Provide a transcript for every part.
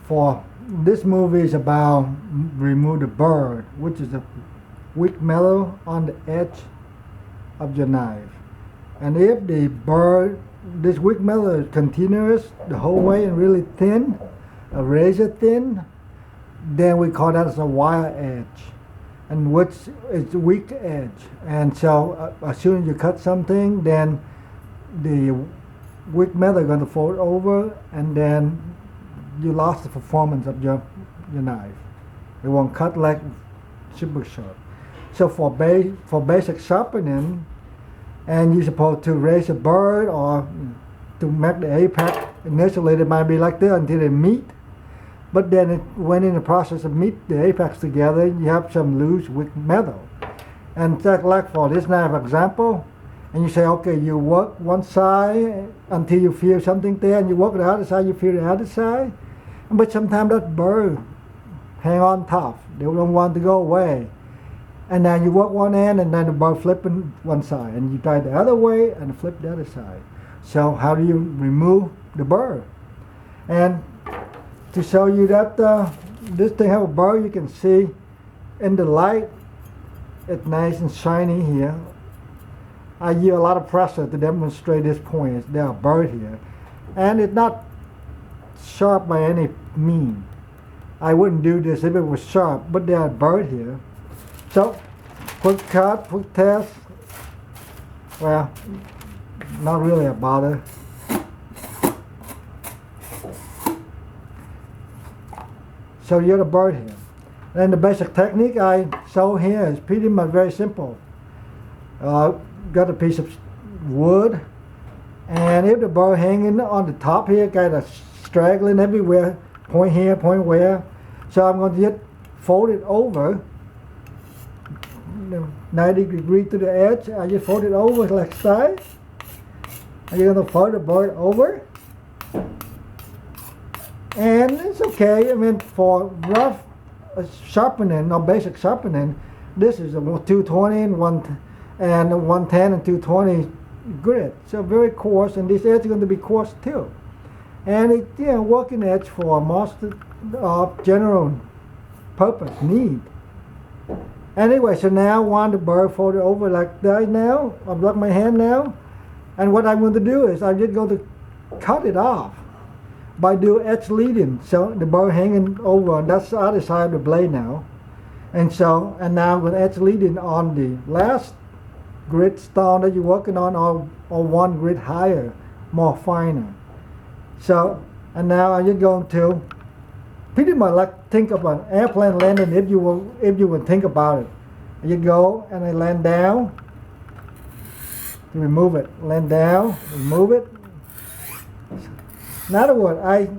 for this movie is about remove the burr, which is a weak metal on the edge of your knife. And if the burr, this weak metal is continuous the whole way and really thin, a razor thin, then we call that as a wire edge, and which is weak edge. And so as soon as you cut something, then the weak metal is going to fold over, and then you lost the performance of your knife. It won't cut like super sharp. So for basic sharpening, and you're supposed to raise a burr or to make the apex, initially it might be like this until they meet. But then when in the process of meet the apex together, you have some loose weak metal. And just like for this knife example, and you say, okay, you work one side until you feel something there, and you work the other side, you feel the other side. But sometimes that burr hang on tough. They don't want to go away. And then you work one end, and then the burr flipping one side, and you try the other way and flip the other side. So how do you remove the burr? And to show you that this thing have a burr, you can see in the light, it's nice and shiny here. I use a lot of pressure to demonstrate this point. There are burrs here, and it's not sharp by any means. I wouldn't do this if it was sharp, but there are burrs here. So, quick cut, quick test. Well, not really a bother. So you have a burr here. And the basic technique I show here is pretty much very simple. Got a piece of wood, and if the burr hanging on the top here, kind of straggling everywhere, point here, point where. So I'm going to just fold it over 90 degrees to the edge. I just fold it over like side. And you're going to fold the burr over. And it's okay. I mean, for rough sharpening, or basic sharpening, this is a 220 and 110 and 220 grit. So very coarse, and this edge is going to be coarse too. And it's working edge for most of general purpose need. Anyway, so now I want the burr folded over like that now. I've got my hand now. And what I'm going to do is I'm just going to cut it off by doing edge leading. So the burr hanging over, and that's the other side of the blade now. And now I'm going to edge leading on the last grit stone that you're working on, or one grit higher, more finer. So, and now I'm just going to pretty much like think of an airplane landing if you will think about it. You go and I land down to remove it. Land down, remove it. In other words, I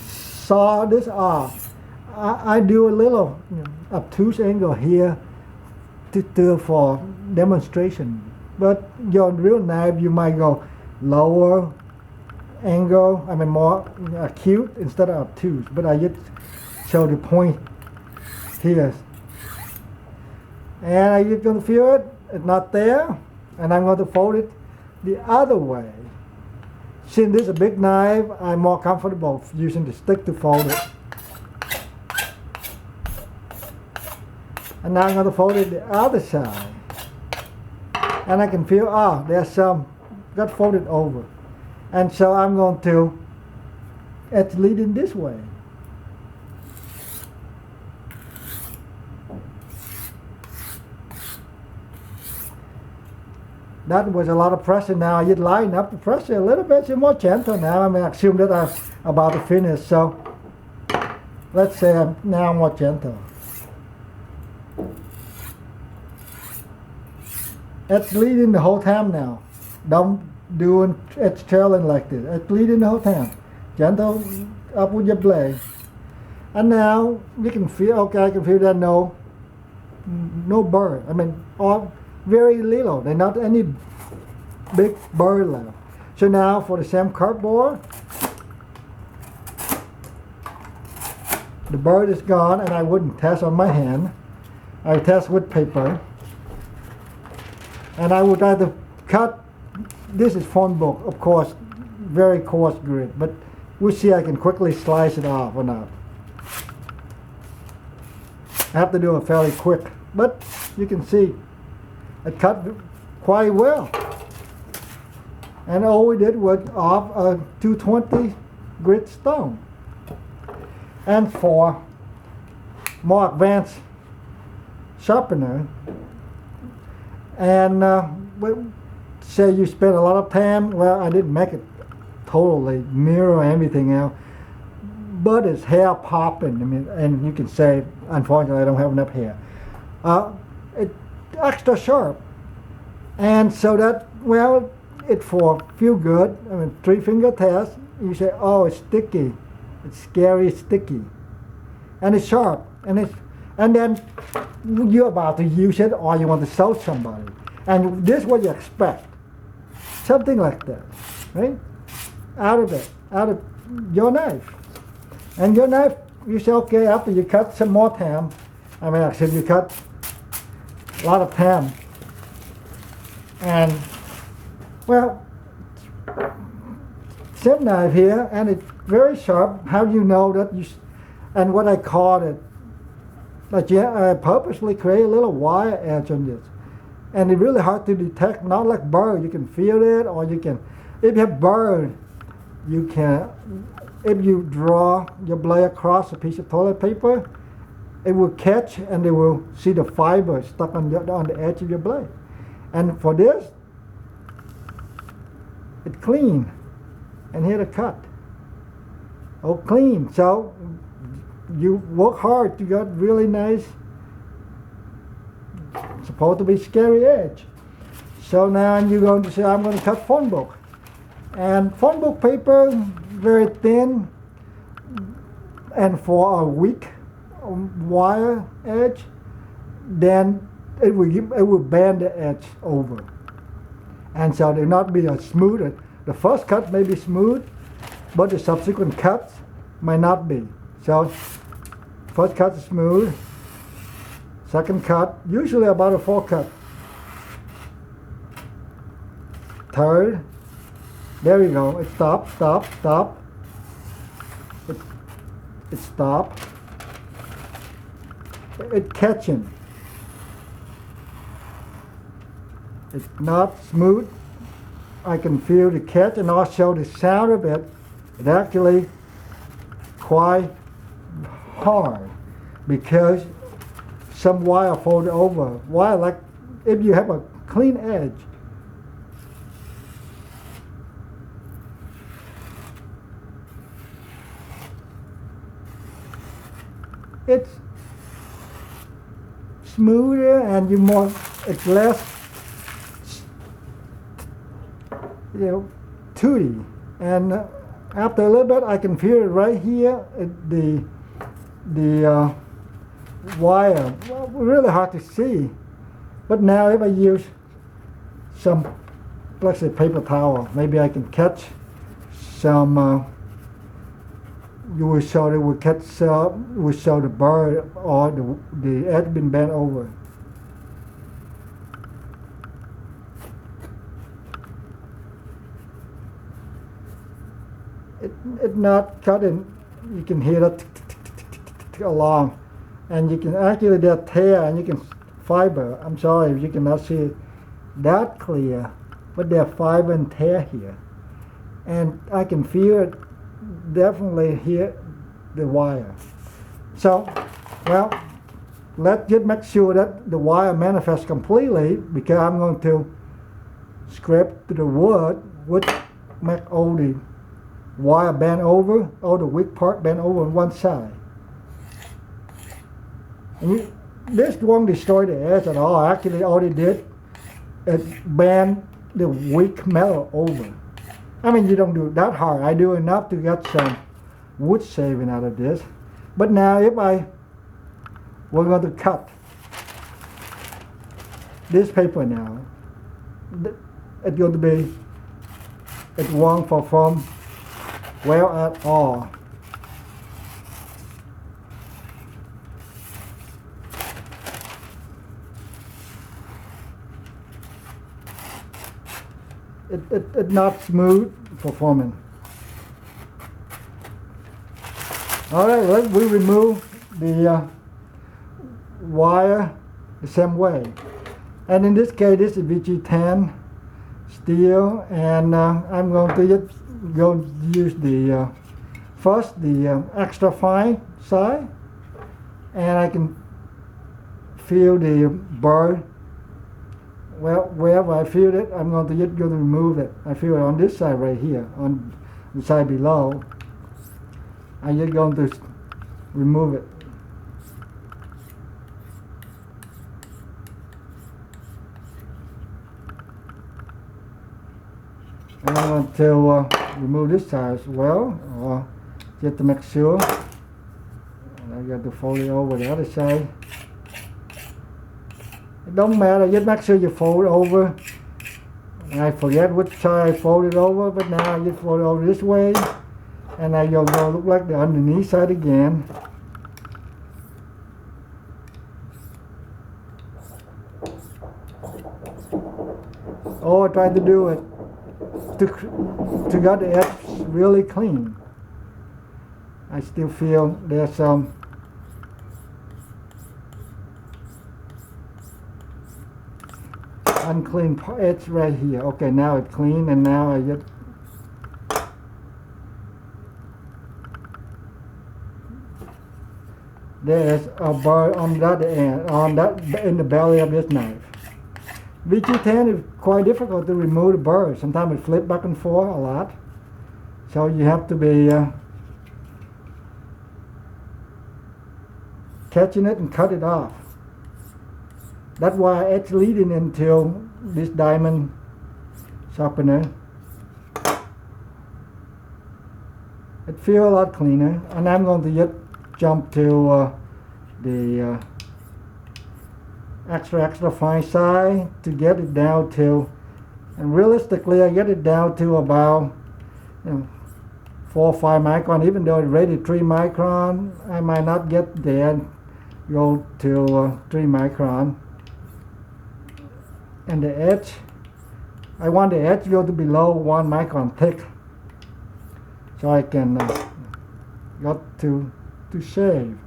saw this off. I do a little obtuse angle here for demonstration. But your real knife, you might go lower angle, I mean more acute instead of obtuse. But I just show the point here. And I'm just going to feel it. It's not there. And I'm going to fold it the other way. Since this is a big knife, I'm more comfortable using the stick to fold it. And now I'm going to fold it the other side. And I can feel, there's some got folded over. And so I'm going to edge lead in this way. That was a lot of pressure. Now I just line up the pressure a little bit. It's more gentle now. I mean, I assume that I'm about to finish. So let's say I'm now more gentle. Edge leading the whole time now. Don't do edge trailing like this. Edge leading the whole time. Gentle up with your blade. And now you can feel, okay, I can feel that no burr. I mean, all very little. There's not any big burr left. So now for the same cardboard, the burr is gone, and I wouldn't test on my hand. I test with paper. And I would either cut, this is phone book, of course, very coarse grit, but We'll see I can quickly slice it off or not. I have to do it fairly quick, but you can see it cut quite well. And all we did was off a 220 grit stone. And for more advanced sharpener, and say you spend a lot of time, well, I didn't make it totally mirror everything else, but it's hair popping. I mean, and you can say, unfortunately, I don't have enough hair. It's extra sharp, and so that, well, it for feel good. I mean, 3-finger test. You say, oh, it's sticky, it's scary, sticky, and it's sharp, and then you're about to use it, or you want to sell somebody, and this is what you expect, something like that, right? Out of your knife. And your knife, you say, okay, after you cut some more time, I mean, actually you cut a lot of time, and, well, same knife here, and it's very sharp. How do you know that you, and what I called it, but yeah, I purposely create a little wire edge on this. And it's really hard to detect, not like burr, you can feel it, or you can, if you have burr, you can, if you draw your blade across a piece of toilet paper, it will catch and they will see the fiber stuck on the edge of your blade. And for this, it's clean. And here the cut. Oh, clean. So you work hard to get really nice, supposed to be scary edge. So now you're going to say, I'm going to cut phone book. And phone book paper, very thin, and for a weak wire edge, then it will bend the edge over. And so they'll not be as smooth. The first cut may be smooth, but the subsequent cuts might not be. So first cut is smooth, second cut, usually about a 4 cut. Third, there we go, it stopped, stop. It stopped. It's catching. It's not smooth. I can feel the catch and also the sound of it. It's actually quite hard because some wire folded over. Wire, like if you have a clean edge, it's smoother and it's less, tooty. And after a little bit, I can feel it right here. The wire, well, really hard to see. But now if I use some, let's say, paper towel, maybe I can catch some. You will show it will catch. Will show the burr or the edge been bent over. It not cutting. You can hear that along, and you can actually that tear, and you can fiber. I'm sorry if you cannot see it that clear, but there are fiber and tear here, and I can feel it. Definitely hear the wire. So, well, let's just make sure that the wire manifests completely, because I'm going to scrape the wood, which make all the wire bend over, all the weak part bend over on one side. And this won't destroy the edge at all. Actually, all it did, it bend the weak metal over. I mean, you don't do it that hard. I do enough to get some wood saving out of this. But now if we're going to cut this paper now, it's going to be, it won't perform well at all. It's not smooth performing. All right, we remove the wire the same way. And in this case, this is VG10 steel, and I'm going to use the first the extra fine side, and I can feel the burr. Well, wherever I feel it, I'm going to remove it. I feel it on this side right here, on the side below. I'm just going to remove it. And I'm going to remove this side as well, just to make sure. And I got to fold it over the other side. It don't matter, just make sure you fold it over. And I forget which side I fold it over, but now I just fold it over this way. And now you're going to look like the underneath side again. Oh, I tried to do it to get the edge really clean. I still feel there's some unclean edge right here. Okay, now it's clean, and now I just there's a burr on that end, in the belly of this knife. VG10 is quite difficult to remove the burr. Sometimes it flips back and forth a lot, so you have to be catching it and cut it off. That's why it's leading into this diamond sharpener. It feels a lot cleaner, and I'm going to just jump to the extra fine side to get it down to, and realistically I get it down to about 4 or 5 micron. Even though it's rated 3 micron, I might not get there, go to 3 micron. And the edge, I want the edge to go to below 1 micron thick, so I can got to shave.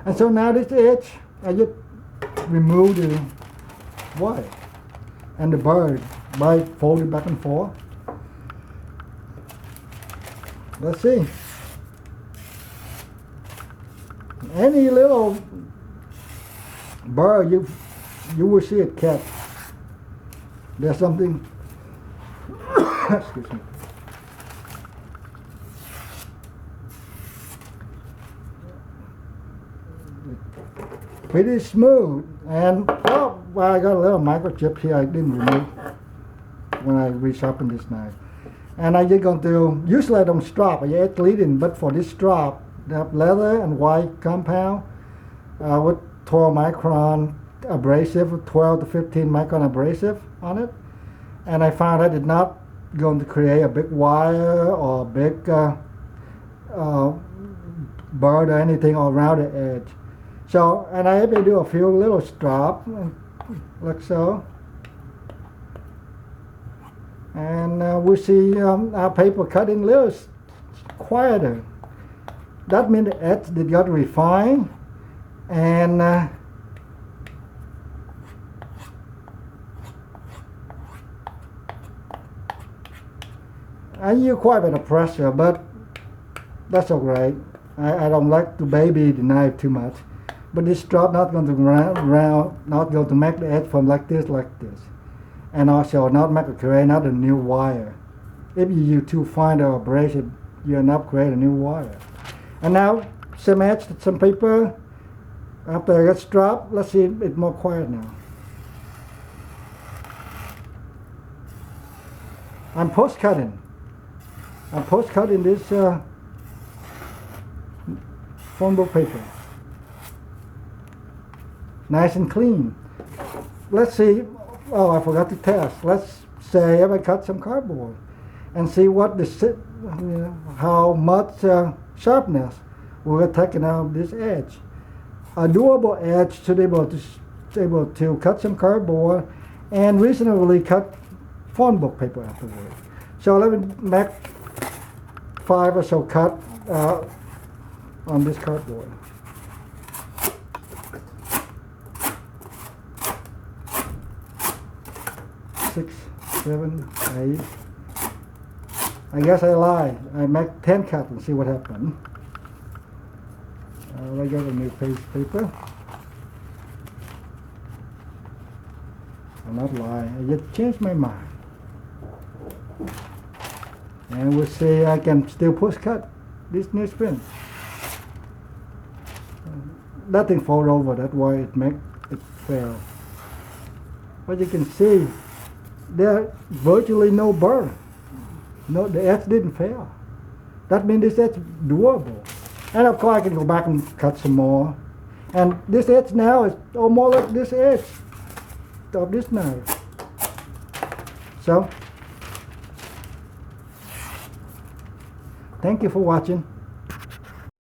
And so now this edge, I just remove the wire and the burr by folding back and forth. Let's see. Any little burr you will see it catch. There's something excuse me. Pretty smooth, and well, I got a little microchip here I didn't remove when I resharpened this knife. And I just going to, usually I don't strap, I just leading, but for this strap, they have leather and white compound with 12 micron abrasive, 12 to 15 micron abrasive on it. And I found that it's not going to create a big wire or a big burr or anything around the edge. So, and I maybe do a few little strap, like so. And we see our paper cutting a little quieter. That means the edge did got refined, and I use quite a bit of pressure, but that's alright. I don't like to baby the knife too much. But this strap not going to round, not going to make the edge from like this, and also not make a create another new wire. If you use too fine or abrasive, you end up create a new wire. And now, some edge, some paper. After I get strapped, let's see it's more quiet now. I'm post cutting. I'm post cutting this phone book paper. Nice and clean. Let's see, oh, I forgot to test. Let's say if I cut some cardboard and see what the, how much sharpness we're taking out of this edge. A doable edge to be able to cut some cardboard and reasonably cut phone book paper afterwards. So let me make 5 or so cut on this cardboard. Six, 7, 8. I guess I lied. I make 10 cuts and see what happened. I got a new piece of paper. I'll not lie. I just changed my mind. And we'll see I can still push cut this new sprint. That thing fall over, that's why it fail. But you can see there virtually no burr. No, the edge didn't fail. That means this edge is doable. And of course I can go back and cut some more. And this edge now is almost like this edge of this knife. So, thank you for watching.